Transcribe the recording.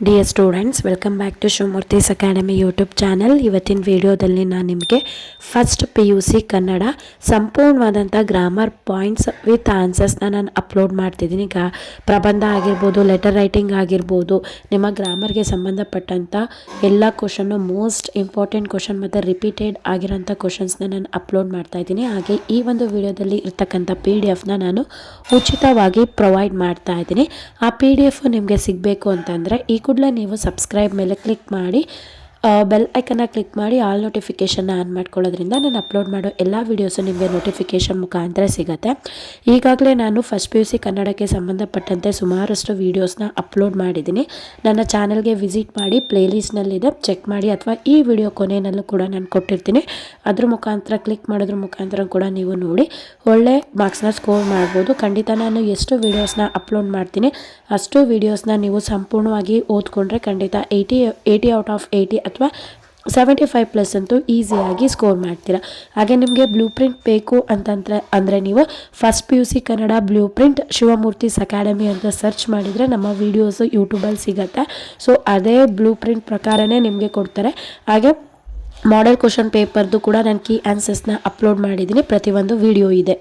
Dear students, welcome back to Shivamurthy's academy YouTube channel. ಇವತ್ತಿನ ವಿಡಿಯೋದಲ್ಲಿ ನಾನು ನಿಮಗೆ ಫಸ್ಟ್ PUC ಕನ್ನಡ ಸಂಪೂರ್ಣವಾದಂಥ ಗ್ರಾಮರ್ ಪಾಯಿಂಟ್ಸ್ ವಿತ್ ಆನ್ಸರ್ಸ್ನ ನಾನು ಅಪ್ಲೋಡ್ ಮಾಡ್ತಿದ್ದೀನಿ. ಈಗ ಪ್ರಬಂಧ ಆಗಿರ್ಬೋದು, ಲೆಟರ್ ರೈಟಿಂಗ್ ಆಗಿರ್ಬೋದು, ನಿಮ್ಮ ಗ್ರಾಮರ್ಗೆ ಸಂಬಂಧಪಟ್ಟಂಥ ಎಲ್ಲ ಕ್ವಶನ್ನು, ಮೋಸ್ಟ್ ಇಂಪಾರ್ಟೆಂಟ್ ಕ್ವಶನ್ ಮತ್ತು ರಿಪೀಟೆಡ್ ಆಗಿರೋಂಥ ಕ್ವಶನ್ಸ್ನ ನಾನು ಅಪ್ಲೋಡ್ ಮಾಡ್ತಾ ಇದ್ದೀನಿ. ಹಾಗೆ ಈ ಒಂದು ವಿಡಿಯೋದಲ್ಲಿ ಇರ್ತಕ್ಕಂಥ PDF ನಾನು ಉಚಿತವಾಗಿ ಪ್ರೊವೈಡ್ ಮಾಡ್ತಾ ಇದ್ದೀನಿ. ಆ PDF ನಿಮಗೆ ಸಿಗಬೇಕು ಅಂತಂದರೆ ಈ ಕೂಡಲೇ ನೀವು ಸಬ್ಸ್ಕ್ರೈಬ್ ಮೇಲೆ ಕ್ಲಿಕ್ ಮಾಡಿ, ಬೆಲ್ ಐಕನ್ನ ಕ್ಲಿಕ್ ಮಾಡಿ ಆಲ್ ನೋಟಿಫಿಕೇಷನ್ನ ಆನ್ ಮಾಡ್ಕೊಳ್ಳೋದ್ರಿಂದ ನಾನು ಅಪ್ಲೋಡ್ ಮಾಡೋ ಎಲ್ಲ ವೀಡಿಯೋಸು ನಿಮಗೆ ನೋಟಿಫಿಕೇಷನ್ ಮುಖಾಂತರ ಸಿಗುತ್ತೆ. ಈಗಾಗಲೇ ನಾನು ಫಸ್ಟ್ PUC ಕನ್ನಡಕ್ಕೆ ಸಂಬಂಧಪಟ್ಟಂತೆ ಸುಮಾರಷ್ಟು ವೀಡಿಯೋಸ್ನ ಅಪ್ಲೋಡ್ ಮಾಡಿದ್ದೀನಿ. ನನ್ನ ಚಾನಲ್ಗೆ ವಿಸಿಟ್ ಮಾಡಿ, ಪ್ಲೇಲಿಸ್ಟ್ನಲ್ಲಿದೆ, ಚೆಕ್ ಮಾಡಿ, ಅಥವಾ ಈ ವಿಡಿಯೋ ಕೊನೆಯಲ್ಲೂ ಕೂಡ ನಾನು ಕೊಟ್ಟಿರ್ತೀನಿ. ಅದ್ರ ಮುಖಾಂತರ ಕ್ಲಿಕ್ ಮಾಡೋದ್ರ ಮುಖಾಂತರ ಕೂಡ ನೀವು ನೋಡಿ ಒಳ್ಳೆ ಮಾರ್ಕ್ಸ್ನ ಸ್ಕೋರ್ ಮಾಡ್ಬೋದು. ಖಂಡಿತ ನಾನು ಎಷ್ಟು ವೀಡಿಯೋಸ್ನ ಅಪ್ಲೋಡ್ ಮಾಡ್ತೀನಿ ಅಷ್ಟು ವೀಡಿಯೋಸ್ನ ನೀವು ಸಂಪೂರ್ಣವಾಗಿ ಓದ್ಕೊಂಡ್ರೆ ಖಂಡಿತ 80 ಔಟ್ ಆಫ್ 80 ಅಥವಾ 75+ ಅಂತೂ ಈಸಿಯಾಗಿ ಸ್ಕೋರ್ ಮಾಡ್ತೀರಾ. ಹಾಗೆ ನಿಮಗೆ ಬ್ಲೂ ಪ್ರಿಂಟ್ ಬೇಕು ಅಂದರೆ ನೀವು first PUC Kannada blue print Shivamurthy's academy ಅಂತ ಸರ್ಚ್ ಮಾಡಿದರೆ ನಮ್ಮ ವೀಡಿಯೋಸು ಯೂಟ್ಯೂಬಲ್ಲಿ ಸಿಗುತ್ತೆ. ಸೊ ಅದೇ ಬ್ಲೂ ಪ್ರಿಂಟ್ ಪ್ರಕಾರನೇ ನಿಮಗೆ ಕೊಡ್ತಾರೆ. ಹಾಗೆ ಮಾಡೆಲ್ ಕ್ವಶನ್ ಪೇಪರ್ದು ಕೂಡ ನಾನು ಕೀ ಆನ್ಸರ್ಸ್ನ ಅಪ್ಲೋಡ್ ಮಾಡಿದ್ದೀನಿ, ಪ್ರತಿಯೊಂದು ವಿಡಿಯೋ ಇದೆ.